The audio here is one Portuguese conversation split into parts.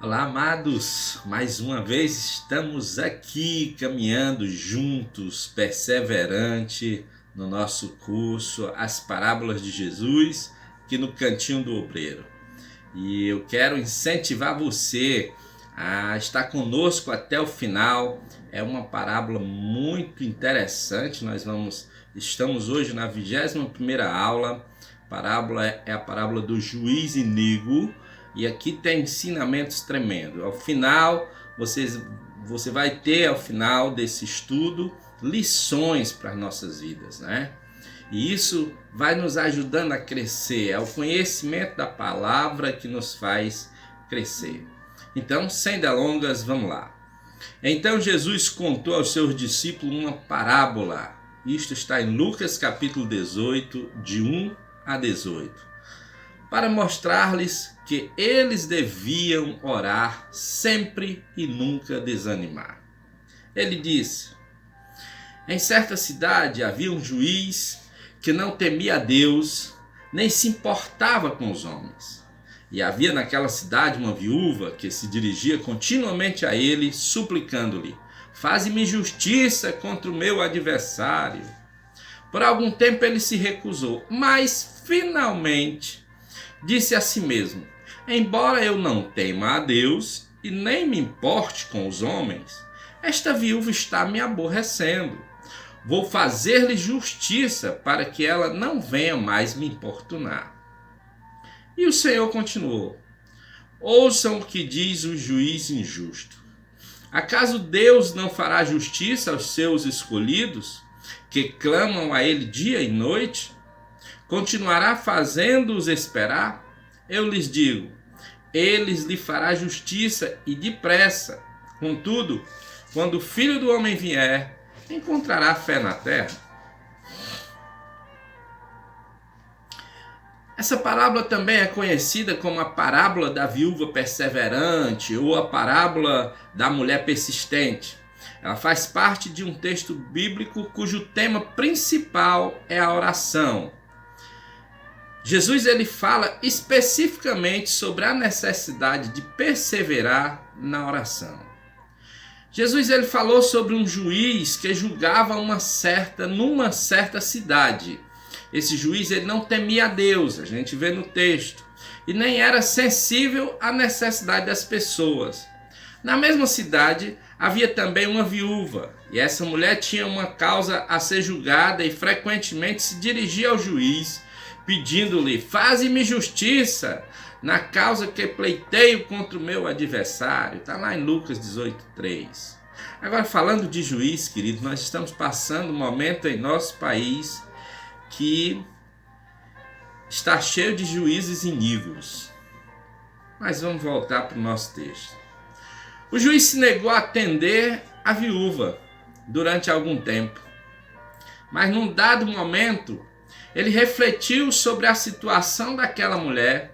Olá, amados! Mais uma vez estamos aqui caminhando juntos, perseverante no nosso curso As Parábolas de Jesus, aqui no Cantinho do Obreiro. E eu quero incentivar você a estar conosco até o final. É uma parábola muito interessante. Estamos hoje na 21ª aula. A parábola é a parábola do juiz iníquo. E aqui tem ensinamentos tremendos. Ao final, você vai ter, ao final desse estudo, lições para as nossas vidas, né? E isso vai nos ajudando a crescer. É o conhecimento da palavra que nos faz crescer. Então, sem delongas, vamos lá. Então Jesus contou aos seus discípulos uma parábola. Isto está em Lucas capítulo 18, de 1 a 18. Para mostrar-lhes que eles deviam orar sempre e nunca desanimar. Ele disse: em certa cidade havia um juiz que não temia a Deus, nem se importava com os homens. E havia naquela cidade uma viúva que se dirigia continuamente a ele, suplicando-lhe: faze-me justiça contra o meu adversário. Por algum tempo ele se recusou, mas finalmente disse a si mesmo: embora eu não tema a Deus e nem me importe com os homens, esta viúva está me aborrecendo. Vou fazer-lhe justiça para que ela não venha mais me importunar. E o Senhor continuou: ouçam o que diz o juiz injusto. Acaso Deus não fará justiça aos seus escolhidos, que clamam a ele dia e noite? Continuará fazendo-os esperar? Eu lhes digo, eles lhe fará justiça e depressa. Contudo, quando o Filho do Homem vier, encontrará fé na terra? Essa parábola também é conhecida como a parábola da viúva perseverante ou a parábola da mulher persistente. Ela faz parte de um texto bíblico cujo tema principal é a oração. Jesus ele fala especificamente sobre a necessidade de perseverar na oração. Jesus ele falou sobre um juiz que julgava numa certa cidade. Esse juiz ele não temia a Deus, a gente vê no texto, e nem era sensível à necessidade das pessoas. Na mesma cidade havia também uma viúva, e essa mulher tinha uma causa a ser julgada e frequentemente se dirigia ao juiz, pedindo-lhe: faze-me justiça na causa que pleiteio contra o meu adversário. Está lá em Lucas 18:3. Agora, falando de juiz, querido, nós estamos passando um momento em nosso país que está cheio de juízes iníquos. Mas vamos voltar para o nosso texto. O juiz se negou a atender a viúva durante algum tempo. Mas num dado momento, ele refletiu sobre a situação daquela mulher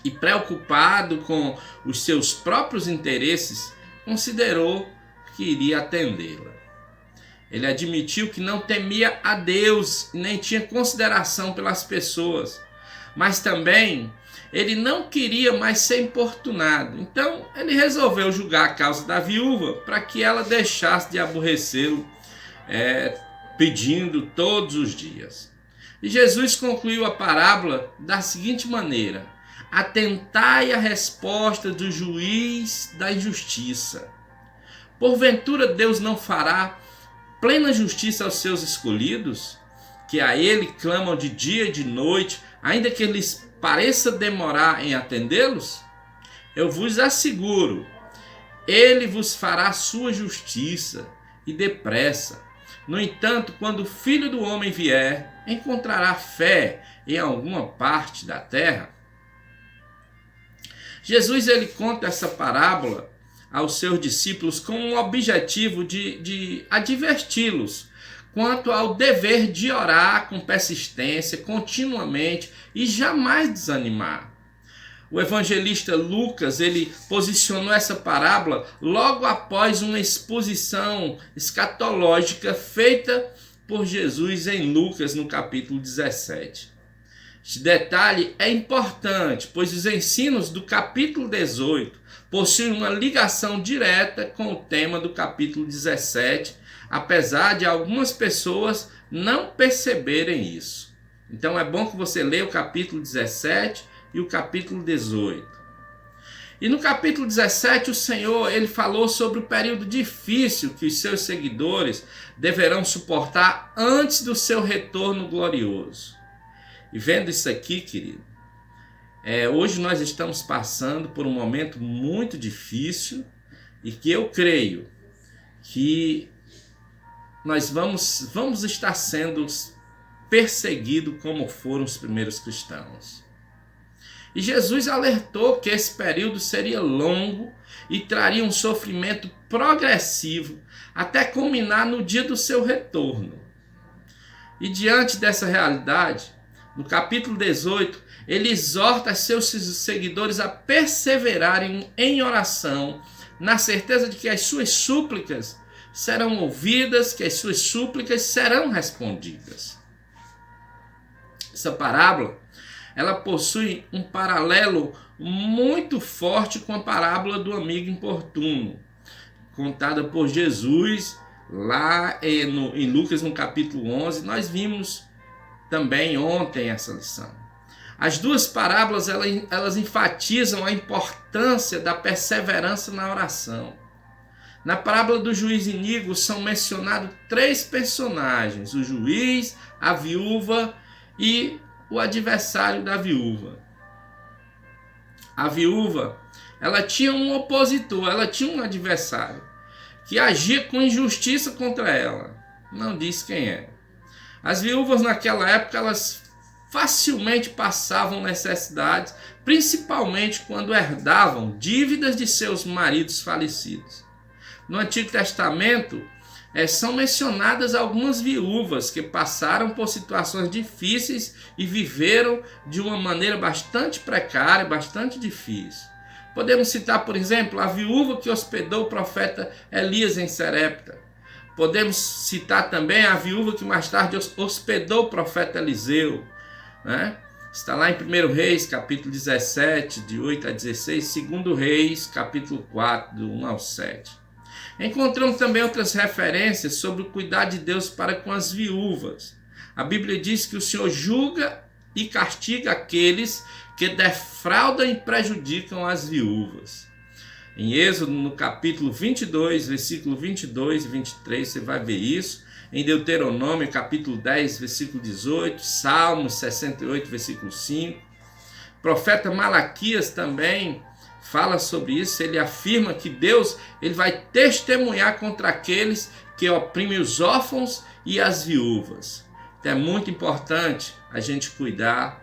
e, preocupado com os seus próprios interesses, considerou que iria atendê-la. Ele admitiu que não temia a Deus e nem tinha consideração pelas pessoas, mas também ele não queria mais ser importunado. Então ele resolveu julgar a causa da viúva para que ela deixasse de aborrecê-lo, pedindo todos os dias. E Jesus concluiu a parábola da seguinte maneira: atentai à resposta do juiz da injustiça. Porventura Deus não fará plena justiça aos seus escolhidos, que a ele clamam de dia e de noite, ainda que lhes pareça demorar em atendê-los? Eu vos asseguro, ele vos fará sua justiça e depressa. No entanto, quando o Filho do Homem vier, encontrará fé em alguma parte da terra? Jesus ele conta essa parábola aos seus discípulos com o objetivo de adverti-los quanto ao dever de orar com persistência, continuamente e jamais desanimar. O evangelista Lucas ele posicionou essa parábola logo após uma exposição escatológica feita por Jesus em Lucas no capítulo 17. Este detalhe é importante, pois os ensinos do capítulo 18 possuem uma ligação direta com o tema do capítulo 17, apesar de algumas pessoas não perceberem isso. Então é bom que você leia o capítulo 17 e o capítulo 18. E no capítulo 17 o Senhor ele falou sobre o período difícil que os seus seguidores deverão suportar antes do seu retorno glorioso. E vendo isso aqui, querido, hoje nós estamos passando por um momento muito difícil e que eu creio que nós vamos estar sendo perseguidos como foram os primeiros cristãos. E Jesus alertou que esse período seria longo e traria um sofrimento progressivo até culminar no dia do seu retorno. E diante dessa realidade, no capítulo 18, ele exorta seus seguidores a perseverarem em oração, na certeza de que as suas súplicas serão ouvidas, que as suas súplicas serão respondidas. Essa parábola, ela possui um paralelo muito forte com a parábola do amigo importuno, contada por Jesus lá em Lucas, no capítulo 11. Nós vimos também ontem essa lição. As duas parábolas elas enfatizam a importância da perseverança na oração. Na parábola do juiz iníquo são mencionados 3 personagens: o juiz, a viúva e o adversário da viúva. A viúva, ela tinha um opositor, ela tinha um adversário que agia com injustiça contra ela. Não diz quem é. As viúvas naquela época, elas facilmente passavam necessidades, principalmente quando herdavam dívidas de seus maridos falecidos. No Antigo Testamento, são mencionadas algumas viúvas que passaram por situações difíceis e viveram de uma maneira bastante precária, bastante difícil. Podemos citar, por exemplo, a viúva que hospedou o profeta Elias em Sarepta. Podemos citar também a viúva que mais tarde hospedou o profeta Eliseu, né? Está lá em 1 Reis, capítulo 17, de 8 a 16, 2 Reis, capítulo 4, do 1 ao 7. Encontramos também outras referências sobre o cuidado de Deus para com as viúvas. A Bíblia diz que o Senhor julga e castiga aqueles que defraudam e prejudicam as viúvas. Em Êxodo, no capítulo 22, versículo 22 e 23, você vai ver isso. Em Deuteronômio, capítulo 10, versículo 18, Salmos 68, versículo 5. O profeta Malaquias também fala sobre isso. Ele afirma que Deus ele vai testemunhar contra aqueles que oprimem os órfãos e as viúvas. Então é muito importante a gente cuidar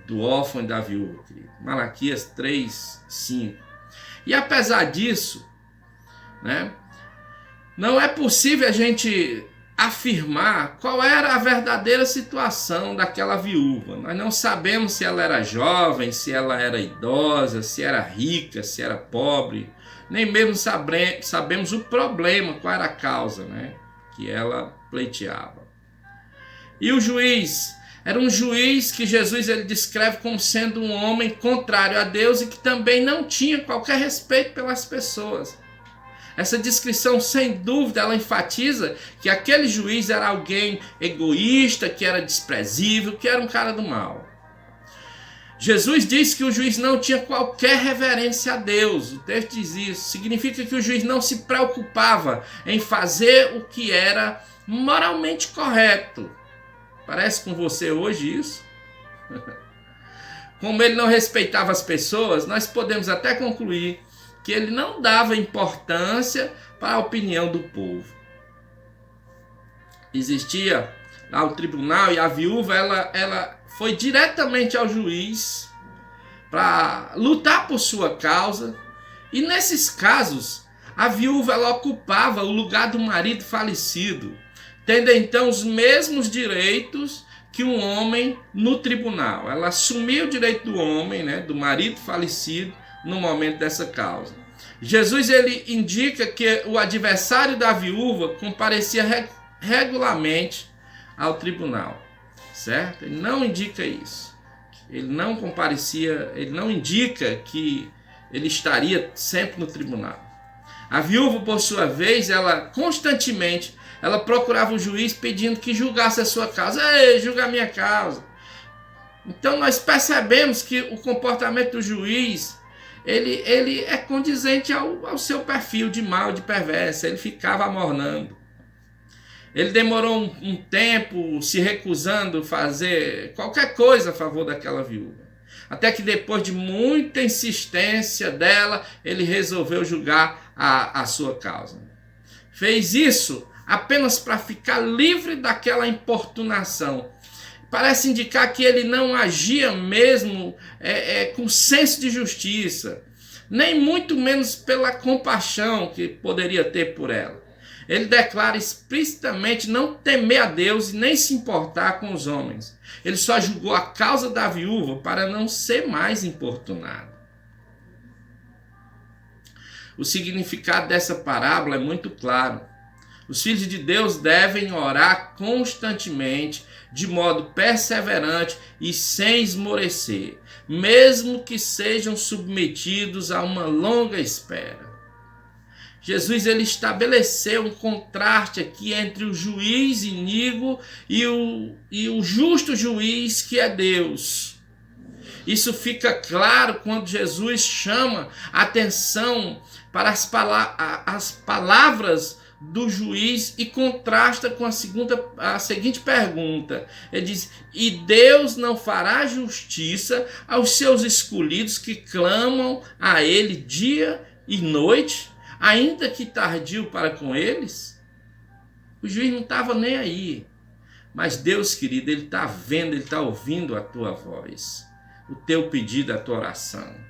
do órfão e da viúva, querido. Malaquias 3, 5. E apesar disso, né, não é possível a gente afirmar qual era a verdadeira situação daquela viúva. Nós não sabemos se ela era jovem, se ela era idosa, se era rica, se era pobre. Nem mesmo sabemos o problema, qual era a causa, né, que ela pleiteava. E o juiz era um juiz que Jesus ele descreve como sendo um homem contrário a Deus e que também não tinha qualquer respeito pelas pessoas. Essa descrição, sem dúvida, ela enfatiza que aquele juiz era alguém egoísta, que era desprezível, que era um cara do mal. Jesus diz que o juiz não tinha qualquer reverência a Deus. O texto diz isso. Significa que o juiz não se preocupava em fazer o que era moralmente correto. Parece com você hoje isso? Como ele não respeitava as pessoas, nós podemos até concluir que ele não dava importância para a opinião do povo. Existia lá o tribunal e a viúva ela foi diretamente ao juiz para lutar por sua causa. E nesses casos, a viúva ela ocupava o lugar do marido falecido, tendo então os mesmos direitos que um homem no tribunal. Ela assumia o direito do homem, né, do marido falecido, no momento dessa causa. Jesus ele indica que o adversário da viúva comparecia regularmente ao tribunal, certo? Ele não indica isso, ele não comparecia, ele não indica que ele estaria sempre no tribunal. A viúva, por sua vez, ela constantemente procurava o juiz pedindo que julgasse a sua causa. Ei, julga a minha causa. Então nós percebemos que o comportamento do juiz, ele é condizente ao seu perfil de mal, de perverso. Ele ficava amornando. Ele demorou um tempo se recusando a fazer qualquer coisa a favor daquela viúva. Até que depois de muita insistência dela, ele resolveu julgar a sua causa. Fez isso apenas para ficar livre daquela importunação. Parece indicar que ele não agia mesmo com senso de justiça, nem muito menos pela compaixão que poderia ter por ela. Ele declara explicitamente não temer a Deus e nem se importar com os homens. Ele só julgou a causa da viúva para não ser mais importunado. O significado dessa parábola é muito claro. Os filhos de Deus devem orar constantemente, de modo perseverante e sem esmorecer, mesmo que sejam submetidos a uma longa espera. Jesus ele estabeleceu um contraste aqui entre o juiz iníquo e o justo juiz que é Deus. Isso fica claro quando Jesus chama atenção para as palavras do juiz e contrasta com a seguinte pergunta. Ele diz: e Deus não fará justiça aos seus escolhidos que clamam a ele dia e noite, ainda que tardio para com eles? O juiz não estava nem aí. Mas Deus, querido, ele está vendo, ele está ouvindo a tua voz, o teu pedido, a tua oração.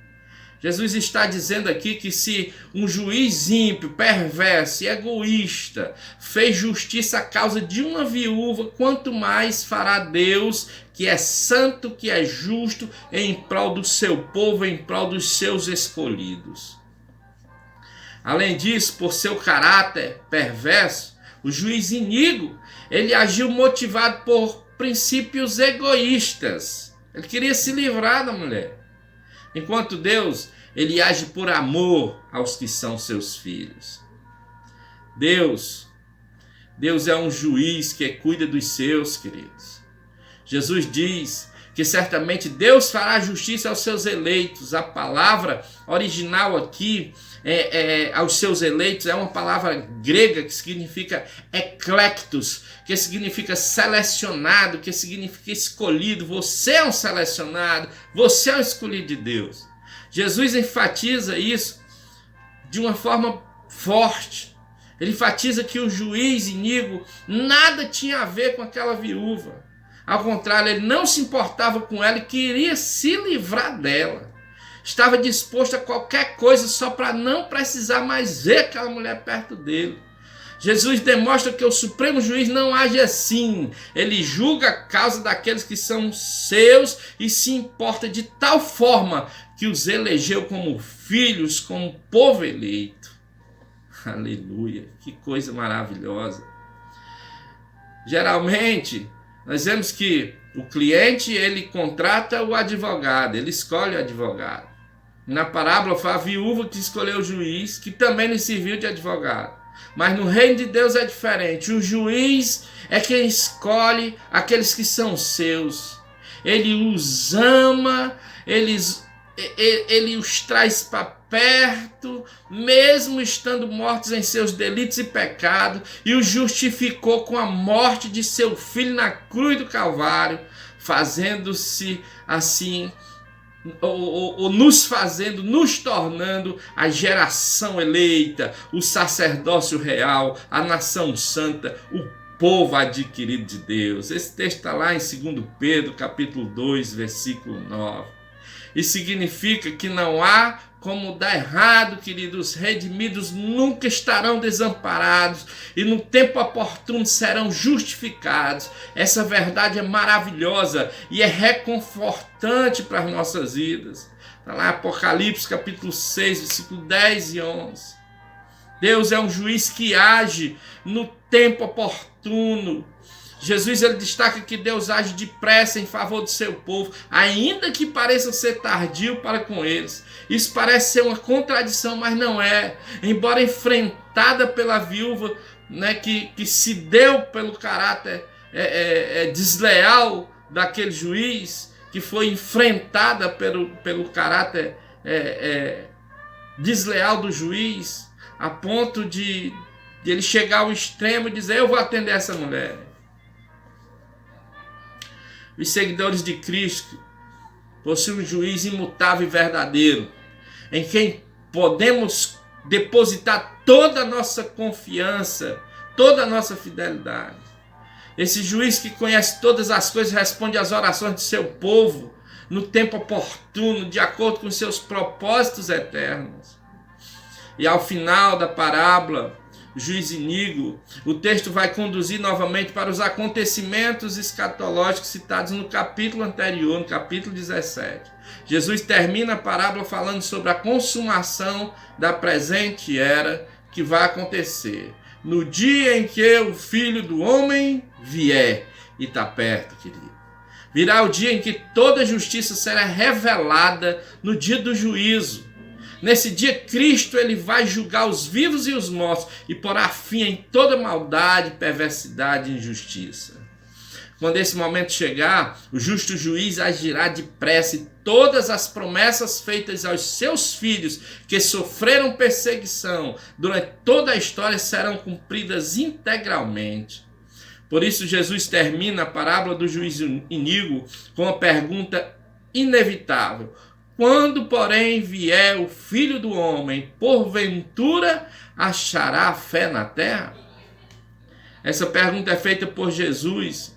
Jesus está dizendo aqui que se um juiz ímpio, perverso e egoísta fez justiça à causa de uma viúva, quanto mais fará Deus, que é santo, que é justo, em prol do seu povo, em prol dos seus escolhidos. Além disso, por seu caráter perverso, o juiz iníquo, ele agiu motivado por princípios egoístas. Ele queria se livrar da mulher. Enquanto Deus, ele age por amor aos que são seus filhos. Deus é um juiz que cuida dos seus, queridos. Jesus diz que certamente Deus fará justiça aos seus eleitos. A palavra original aqui, aos seus eleitos, é uma palavra grega que significa eclectos, que significa selecionado, que significa escolhido. Você é um selecionado, você é um escolhido de Deus. Jesus enfatiza isso de uma forma forte. Ele enfatiza que o juiz iníquo nada tinha a ver com aquela viúva. Ao contrário, ele não se importava com ela e queria se livrar dela. Estava disposto a qualquer coisa só para não precisar mais ver aquela mulher perto dele. Jesus demonstra que o Supremo Juiz não age assim. Ele julga a causa daqueles que são seus e se importa de tal forma que os elegeu como filhos, como povo eleito. Aleluia, que coisa maravilhosa. Geralmente, nós vemos que o cliente, ele contrata o advogado, ele escolhe o advogado. Na parábola foi a viúva que escolheu o juiz, que também lhe serviu de advogado. Mas no reino de Deus é diferente. O juiz é quem escolhe aqueles que são seus. Ele os ama, ele os traz para perto, mesmo estando mortos em seus delitos e pecados, e os justificou com a morte de seu filho na cruz do Calvário, fazendo-se assim, ou nos tornando a geração eleita, o sacerdócio real, a nação santa, o povo adquirido de Deus. Esse texto está lá em 2 Pedro, capítulo 2, versículo 9. E significa que não há como dar errado, queridos. Os redimidos nunca estarão desamparados e no tempo oportuno serão justificados. Essa verdade é maravilhosa e é reconfortante para as nossas vidas. Está lá em Apocalipse capítulo 6, versículo 10 e 11. Deus é um juiz que age no tempo oportuno. Jesus ele destaca que Deus age depressa em favor do seu povo, ainda que pareça ser tardio para com eles. Isso parece ser uma contradição, mas não é. Embora enfrentada pela viúva, né, que se deu pelo caráter desleal daquele juiz, que foi enfrentada pelo caráter desleal do juiz, a ponto de ele chegar ao extremo e dizer: eu vou atender essa mulher. Os seguidores de Cristo possuem um juiz imutável e verdadeiro, em quem podemos depositar toda a nossa confiança, toda a nossa fidelidade. Esse juiz que conhece todas as coisas responde às orações do seu povo no tempo oportuno, de acordo com seus propósitos eternos. E ao final da parábola, o juiz Iníquo, o texto vai conduzir novamente para os acontecimentos escatológicos citados no capítulo anterior, no capítulo 17. Jesus termina a parábola falando sobre a consumação da presente era que vai acontecer no dia em que o Filho do Homem vier. E está perto, querido. Virá o dia em que toda justiça será revelada no dia do juízo. Nesse dia, Cristo ele vai julgar os vivos e os mortos e porá fim em toda maldade, perversidade e injustiça. Quando esse momento chegar, o justo juiz agirá depressa e todas as promessas feitas aos seus filhos que sofreram perseguição durante toda a história serão cumpridas integralmente. Por isso, Jesus termina a parábola do juiz Iníquo com a pergunta inevitável: quando, porém, vier o Filho do Homem, porventura achará fé na terra? Essa pergunta é feita por Jesus.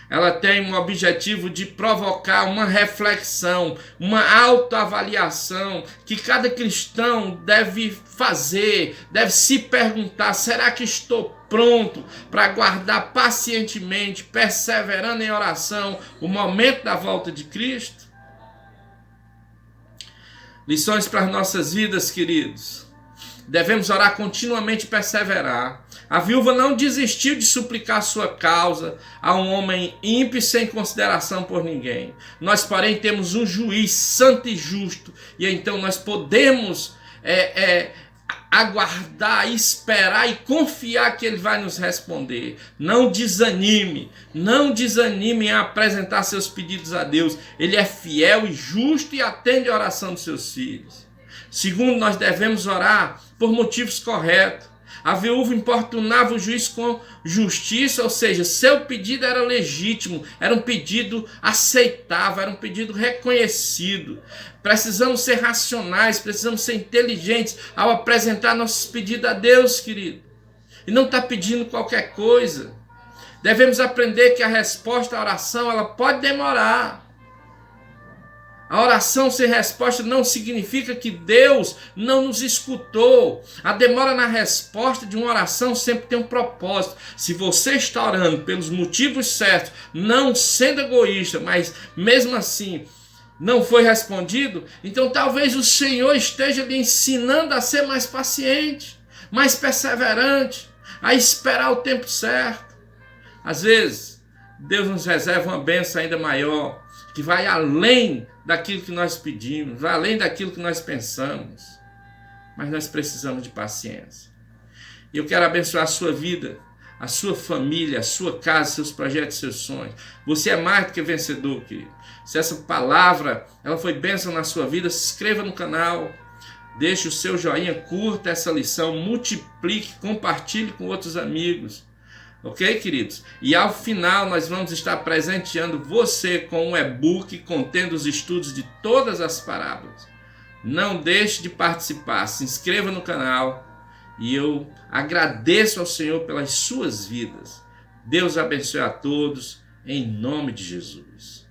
Ela tem um objetivo de provocar uma reflexão, uma autoavaliação que cada cristão deve fazer, deve se perguntar: será que estou pronto para aguardar pacientemente, perseverando em oração, o momento da volta de Cristo? Lições para as nossas vidas, queridos. Devemos orar continuamente e perseverar. A viúva não desistiu de suplicar sua causa a um homem ímpio sem consideração por ninguém. Nós, porém, temos um juiz santo e justo, e então nós podemos aguardar, esperar e confiar que ele vai nos responder. Não desanime em apresentar seus pedidos a Deus. Ele é fiel e justo e atende a oração dos seus filhos. Segundo, nós devemos orar por motivos corretos. A viúva importunava o juiz com justiça, ou seja, seu pedido era legítimo, era um pedido aceitável, era um pedido reconhecido. Precisamos ser racionais, precisamos ser inteligentes ao apresentar nossos pedidos a Deus, querido. E não estar pedindo qualquer coisa. Devemos aprender que a resposta à oração ela pode demorar. A oração sem resposta não significa que Deus não nos escutou. A demora na resposta de uma oração sempre tem um propósito. Se você está orando pelos motivos certos, não sendo egoísta, mas mesmo assim não foi respondido, então talvez o Senhor esteja lhe ensinando a ser mais paciente, mais perseverante, a esperar o tempo certo. Às vezes, Deus nos reserva uma bênção ainda maior, que vai além daquilo que nós pedimos, vai além daquilo que nós pensamos. Mas nós precisamos de paciência. E eu quero abençoar a sua vida, a sua família, a sua casa, seus projetos, seus sonhos. Você é mais do que vencedor, querido. Se essa palavra ela foi bênção na sua vida, se inscreva no canal, deixe o seu joinha, curta essa lição, multiplique, compartilhe com outros amigos. Ok, queridos? E ao final nós vamos estar presenteando você com um e-book contendo os estudos de todas as parábolas. Não deixe de participar, se inscreva no canal e eu agradeço ao Senhor pelas suas vidas. Deus abençoe a todos, em nome de Jesus.